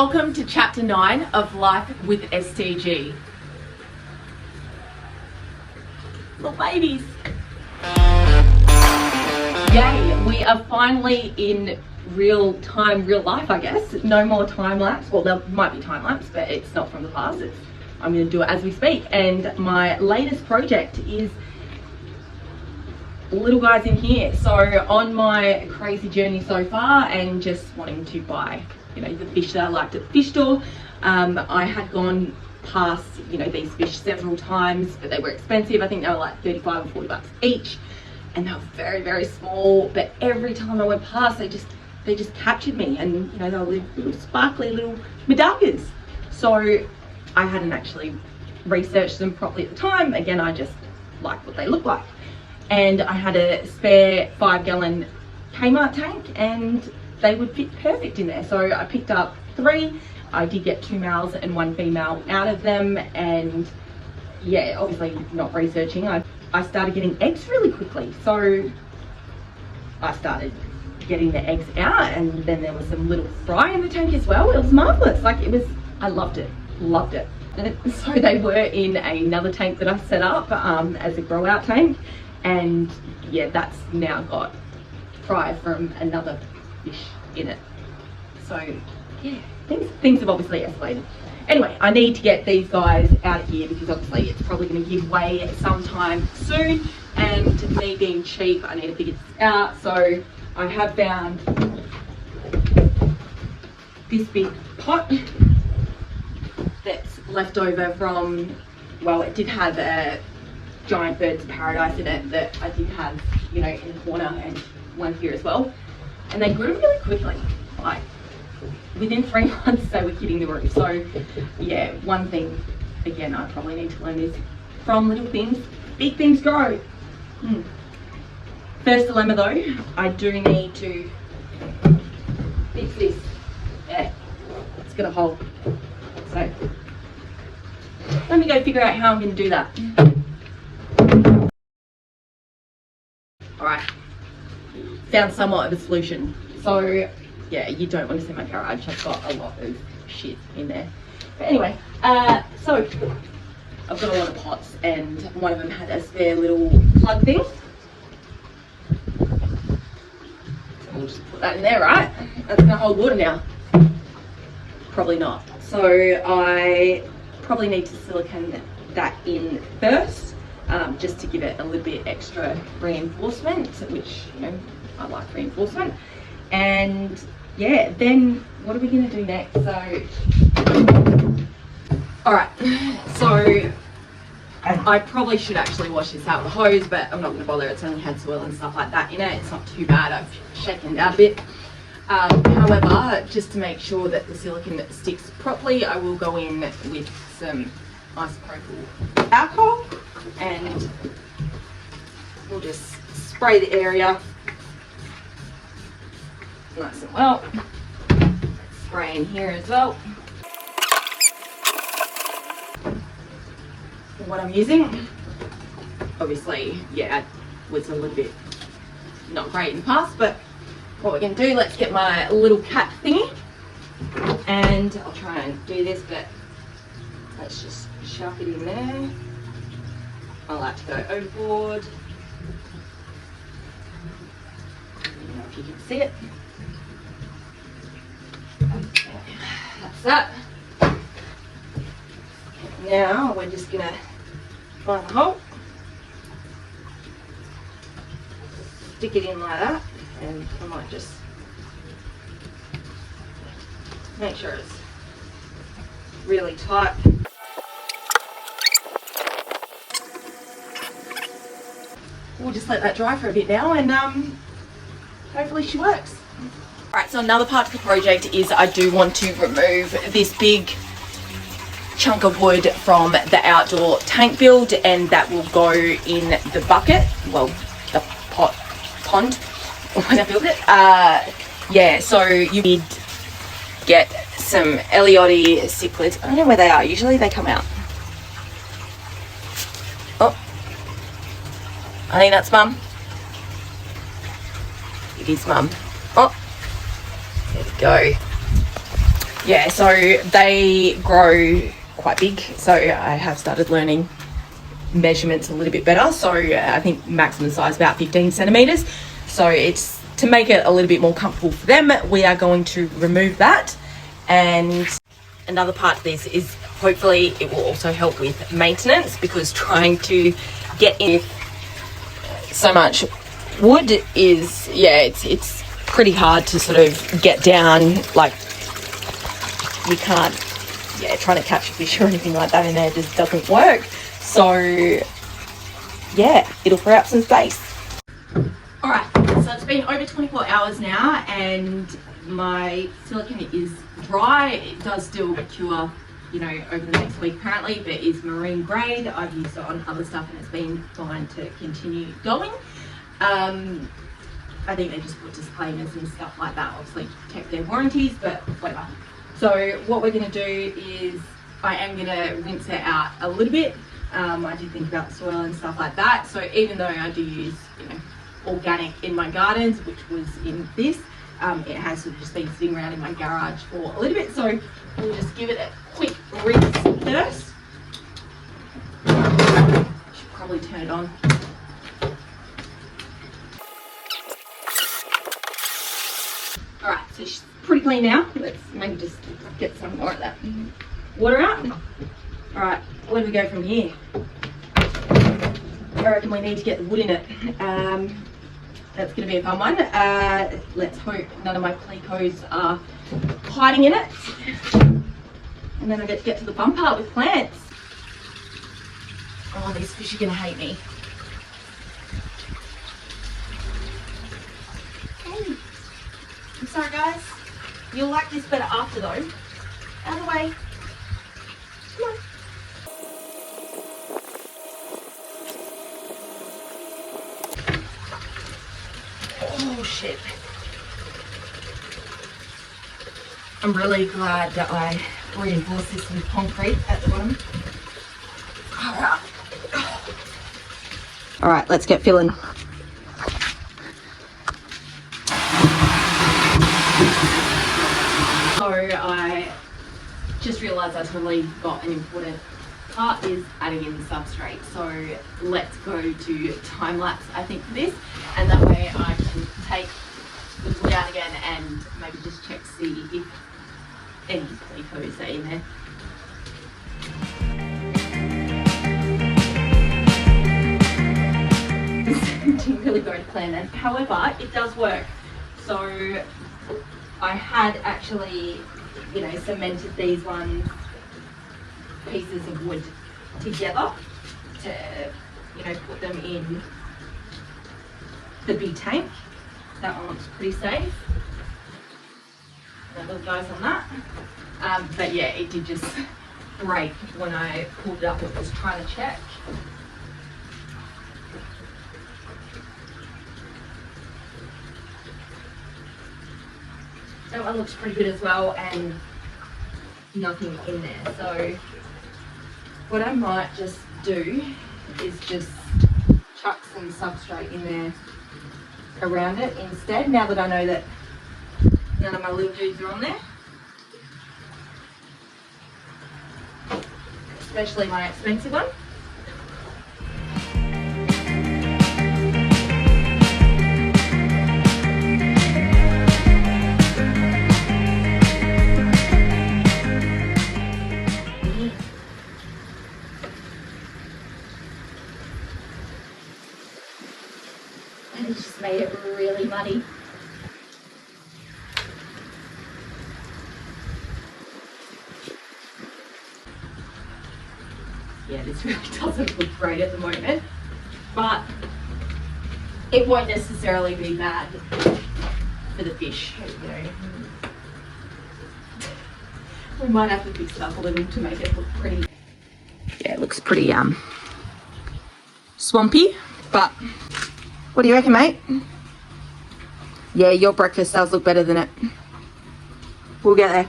Welcome to Chapter 9 of Life with STG. Little babies. Yay, we are finally in real life, I guess. No more time lapse. Well, there might be time lapse, but it's not from the past. I'm going to do it as we speak. And my latest project is little guys in here. So on my crazy journey so far and just wanting to buy, the fish that I liked at the fish store, I had gone past, these fish several times, but they were expensive. I think they were like 35 or 40 bucks each, and they were very, very small. But every time I went past, they just captured me, and they were little sparkly little Medakas. So I hadn't actually researched them properly at the time. Again, I just liked what they look like. And I had a spare 5-gallon Kmart tank and they would fit perfect in there. So I picked up 3. I did get 2 males and 1 female out of them. And yeah, obviously not researching, I started getting eggs really quickly. So I started getting the eggs out, and then there was some little fry in the tank as well. It was marvelous. I loved it. And so they were in another tank that I set up as a grow out tank. And yeah, that's now got fry from another fish in it. So yeah, things have obviously escalated. Anyway, I need to get these guys out of here because obviously it's probably going to give way sometime soon, and me being cheap, I need to figure this out. So I have found this big pot that's left over from, well, it did have a giant birds of paradise in it that I did have, in the corner, and one here as well. And they grew really quickly. Like within 3 months they were hitting the roof. So yeah, one thing again I probably need to learn is from little things, big things grow. First dilemma though, I do need to fix this. Yeah, it's got a hole. So let me go figure out how I'm going to do that. Alright, found somewhat of a solution. So yeah, you don't want to see my garage. I've got a lot of shit in there. But anyway, so I've got a lot of pots, and one of them had a spare little plug thing. So we'll just put that in there, right? That's going to hold water now. Probably not. So I probably need to silicone that in first, just to give it a little bit extra reinforcement, which, I like reinforcement. And yeah, then what are we going to do next? So, alright, so I probably should actually wash this out with a hose, but I'm not going to bother. It's only had soil and stuff like that in it. It's not too bad. I've shaken it out a bit. However, just to make sure that the silicone sticks properly, I will go in with some isopropyl alcohol, and we'll just spray the area nice and well. Spray in here as well. What I'm using, obviously, yeah, was a little bit not great in the past, but what we're going to do, let's get my little cap thingy, and I'll try and do this, but let's just shove it in there. I like to go overboard. I don't know if you can see it. That's that. Now we're just going to find the hole, stick it in like that, and I might just make sure it's really tight. We'll just let that dry for a bit now, and hopefully she works. Alright, so another part of the project is I do want to remove this big chunk of wood from the outdoor tank build, and that will go in the bucket, well, the pond when I build it. Yeah, so you did get some Eliotti cichlids. I don't know where they are. Usually they come out. Oh, I think that's Mum. It is Mum. Oh, there we go. yeah, so they grow quite big, so I have started learning measurements a little bit better. So I think maximum size about 15 centimeters. So it's to make it a little bit more comfortable for them. We are going to remove that, and another part of this is hopefully it will also help with maintenance, because trying to get in so much wood is, yeah, it's pretty hard to sort of get down. Like, you can't, yeah, trying to catch a fish or anything like that in there just doesn't work. So yeah, it'll free up some space. All right, so it's been over 24 hours now and my silicone is dry. It does still cure, you know, over the next week apparently, but it's marine grade. I've used it on other stuff and it's been fine to continue going. I think they just put disclaimers and stuff like that, obviously protect their warranties, but whatever. So what we're going to do is I am going to rinse it out a little bit. I do think about the soil and stuff like that. So even though I do use, you know, organic in my gardens, which was in this, it has sort of just been sitting around in my garage for a little bit. So we'll just give it a quick rinse first. Should probably turn it on. All right, so she's pretty clean now. Let's maybe just get some more of that water out. All right, where do we go from here? I reckon we need to get the wood in it. That's going to be a fun one. Let's hope none of my plecos are hiding in it. And then I get to get to the fun part with plants. Oh, these fish are going to hate me. Hey. I'm sorry guys. You'll like this better after though. Out of the way. Come on. Oh shit. I'm really glad that I reinforced this with concrete at the bottom. Alright. Alright, let's get filling. So I just realised I totally got an important part is adding in the substrate. So let's go to time lapse I think for this, and that way I can take the wood out again and maybe just check to see if any plecos are in there. Didn't really go to plan then. However, it does work. So I had actually, you know, cemented these pieces of wood together to, you know, put them in the big tank. That one looks pretty safe. That little goes on that. But yeah, it did just break when I pulled it up. It was trying to check. That one looks pretty good as well, and nothing in there. So what I might just do is just chuck some substrate in there around it instead, now that I know that none of my little dudes are on there. Especially my expensive one. And it just made it really muddy. Yeah, this really doesn't look great at the moment, but it won't necessarily be bad for the fish, you know. We might have to fix it up a little to make it look pretty. Yeah, it looks pretty swampy, but what do you reckon, mate? Yeah, your breakfast does look better than it. We'll get there.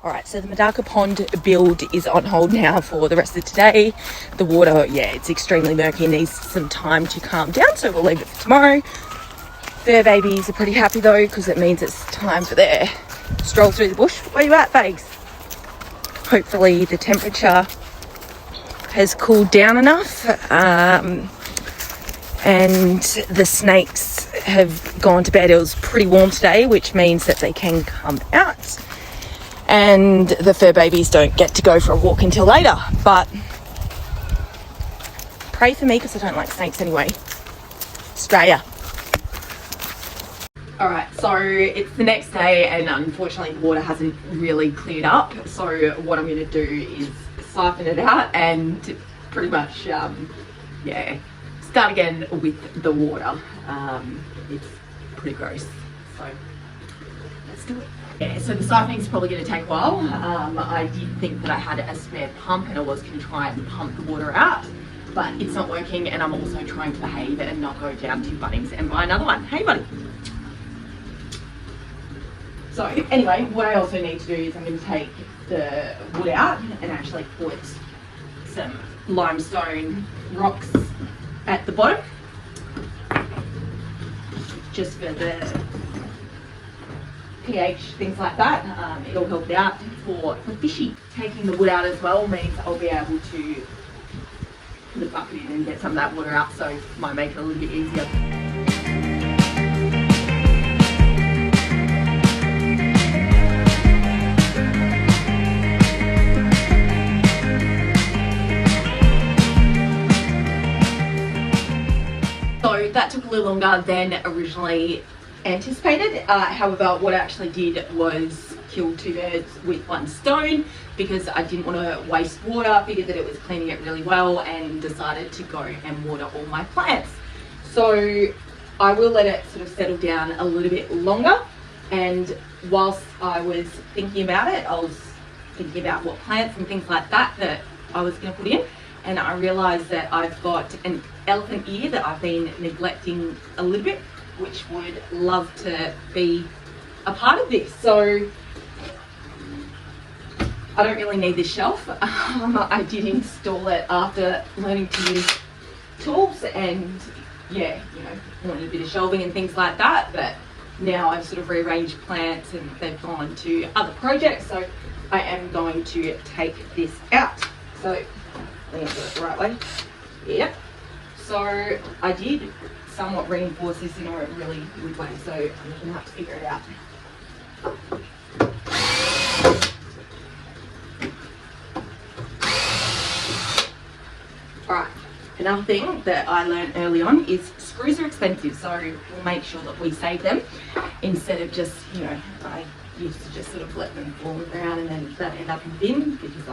Alright, so the Medaka pond build is on hold now for the rest of today. The water, yeah, it's extremely murky and needs some time to calm down, so we'll leave it for tomorrow. Fur babies are pretty happy though, because it means it's time for their stroll through the bush. Where you at, Fags? Hopefully the temperature has cooled down enough, and the snakes have gone to bed. It was pretty warm today, which means that they can come out, and the fur babies don't get to go for a walk until later. But pray for me, because I don't like snakes anyway. Australia. Alright, so it's the next day, and unfortunately the water hasn't really cleared up. So what I'm going to do is siphon it out and pretty much, start again with the water. It's pretty gross, so let's do it. Yeah, so the siphoning is probably going to take a while. I did think that I had a spare pump and I was going to try and pump the water out, but it's not working, and I'm also trying to behave and not go down to Bunnings and buy another one. Hey buddy! So anyway, what I also need to do is I'm going to take the wood out and actually put some limestone rocks at the bottom, just for the pH, things like that. It'll help it out for fishy. Taking the wood out as well means I'll be able to put a bucket in and get some of that water out, so it might make it a little bit easier. So that took a little longer than originally anticipated. However, what I actually did was kill two birds with one stone, because I didn't want to waste water. Figured that it was cleaning it really well, and decided to go and water all my plants. So I will let it sort of settle down a little bit longer, and whilst I was thinking about it, I was thinking about what plants and things like that that I was going to put in, and I realised that I've got an elephant ear that I've been neglecting a little bit, which would love to be a part of this. So I don't really need this shelf. I did install it after learning to use tools, and yeah, you know, wanted a bit of shelving and things like that, but now I've sort of rearranged plants and they've gone to other projects, so I am going to take this out. So I think I got it the right way. Yep. So I did somewhat reinforce this in a really good way, so I'm going to have to figure it out. Alright, another thing that I learned early on is screws are expensive, so we'll make sure that we save them instead of just, you know, I used to just sort of let them fall on the ground and then that end up in the bin, because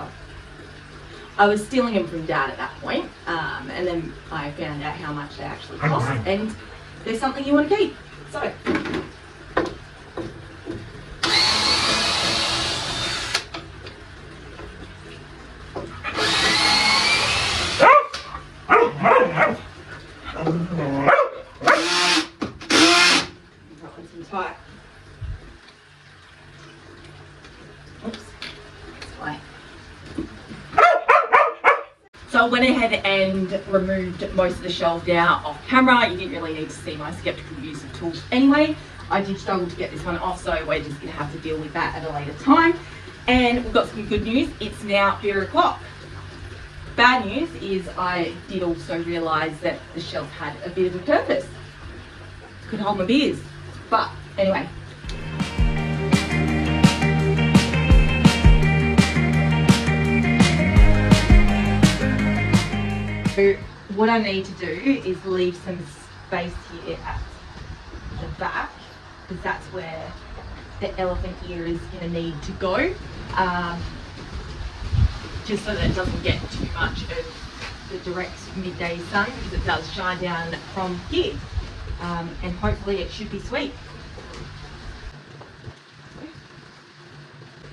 I was stealing them from Dad at that point, and then I found out how much they actually cost, and there's something you want to keep. So tight. Oops. That's So I went ahead and removed most of the shelf now off camera. You didn't really need to see my skeptical use of tools anyway. I did struggle to get this one off, so we're just going to have to deal with that at a later time. And we've got some good news. It's now 4 o'clock. Bad news is I did also realise that the shelf had a bit of a purpose. Could hold my beers. But anyway. So what I need to do is leave some space here at the back, because that's where the elephant ear is going to need to go, just so that it doesn't get too much of the direct midday sun, because it does shine down from here, and hopefully it should be sweet.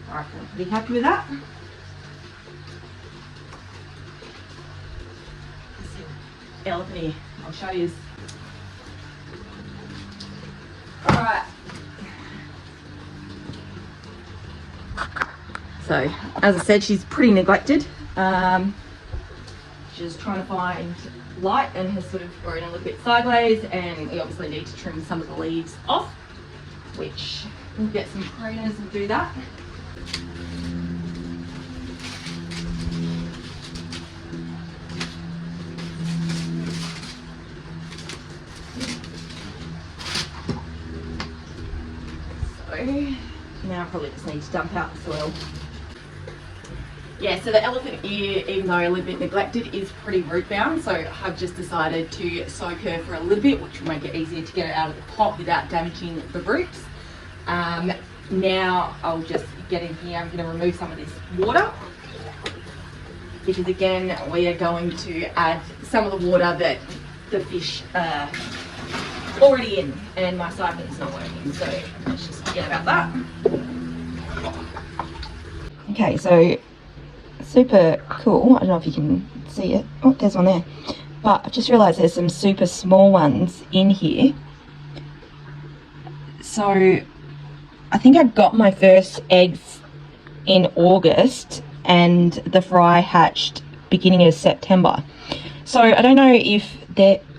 Alright, I'm pretty happy with that. Elephant ear, I'll show you. Alright. So, as I said, she's pretty neglected. She's trying to find light and has sort of grown a little bit sideways, and we obviously need to trim some of the leaves off, which we'll get some trainers and do that. So now I probably just need to dump out the soil. Yeah, so the elephant ear, even though a little bit neglected, is pretty root bound. So I've just decided to soak her for a little bit, which will make it easier to get it out of the pot without damaging the roots. Now I'll just get in here. I'm going to remove some of this water, because again, we are going to add some of the water that the fish are already in, and my siphon's not working. So let's just forget about that. Okay, so super cool. I don't know if you can see it. Oh, there's one there. But I just realised there's some super small ones in here. So I think I got my first eggs in August and the fry hatched beginning of September. So I don't know if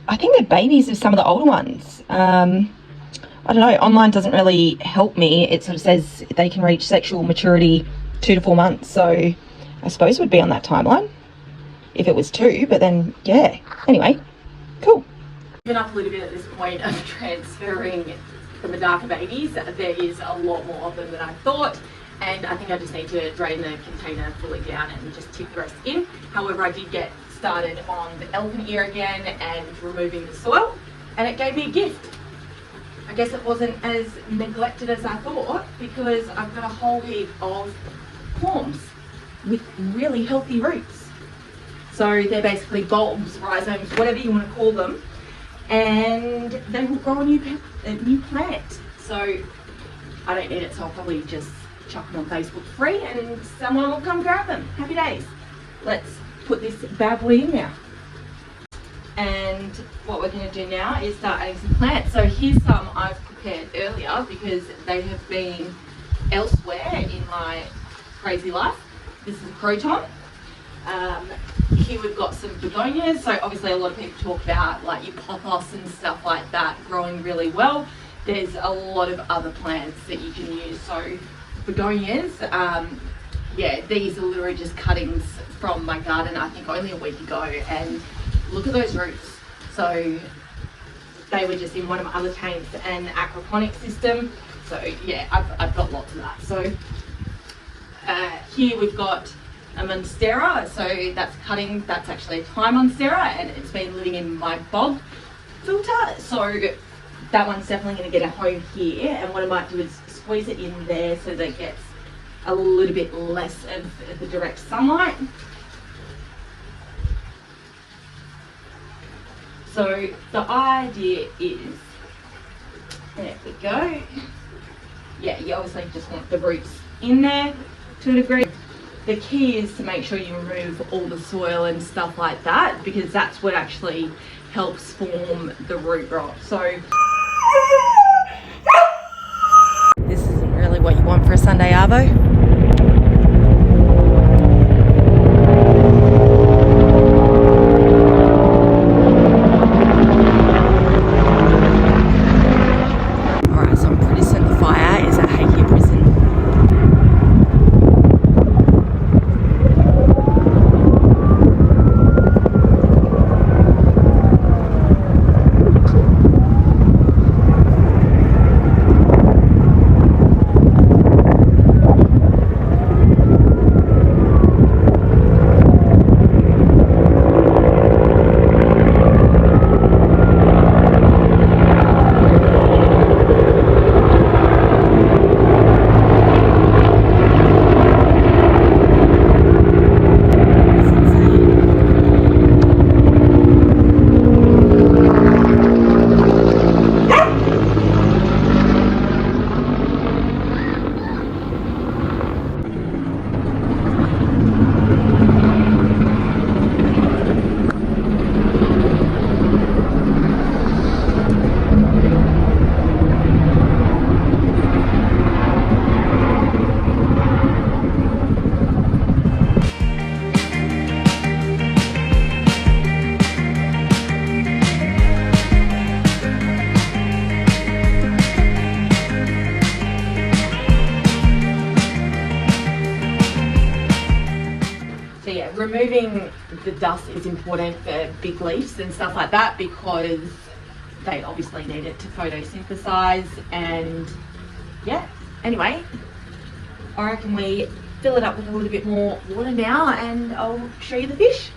I think they're babies of some of the older ones. I don't know, online doesn't really help me. It sort of says they can reach sexual maturity 2 to 4 months. So I suppose it would be on that timeline if it was 2, but then, yeah. Anyway, cool. Given up a little bit at this point of transferring the Medaka babies. There is a lot more of them than I thought, and I think I just need to drain the container fully down and just tip the rest in. However, I did get started on the elephant ear again and removing the soil, and it gave me a gift. I guess it wasn't as neglected as I thought, because I've got a whole heap of forms with really healthy roots. So they're basically bulbs, rhizomes, whatever you want to call them, and they will grow a new plant. So I don't need it, so I'll probably just chuck them on Facebook free and someone will come grab them. Happy days. Let's put this bad boy in now. And what we're going to do now is start adding some plants. So here's some I've prepared earlier because they have been elsewhere in my crazy life. This is a croton. Here we've got some begonias. So obviously a lot of people talk about like your pothos and stuff like that growing really well. There's a lot of other plants that you can use. So begonias, yeah, these are literally just cuttings from my garden, I think only a week ago, and look at those roots. So they were just in one of my other tanks and aquaponics system. So yeah, I've got lots of that. So here we've got a monstera, so that's cutting, that's actually a Thai monstera, and it's been living in my bog filter. So that one's definitely going to get a home here, and what I might do is squeeze it in there so that it gets a little bit less of the direct sunlight. So the idea is, there we go. Yeah, you obviously just want the roots in there to a degree. The key is to make sure you remove all the soil and stuff like that, because that's what actually helps form the root rot. So this isn't really what you want for a Sunday arvo. removing the dust is important for big leaves and stuff like that because they obviously need it to photosynthesize. And yeah, anyway, I reckon we fill it up with a little bit more water now and I'll show you the fish.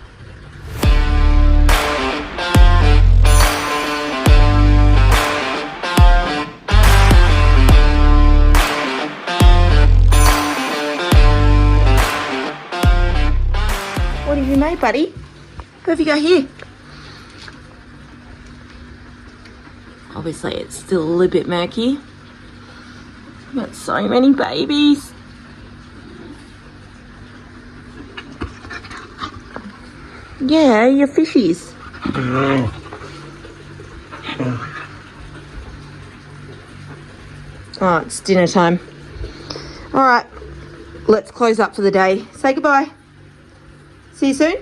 What have you made, buddy? Who have you got here? Obviously it's still a little bit murky. Got so many babies. Yeah, your fishies. Oh, it's dinner time. All right, let's close up for the day. Say goodbye. See you soon.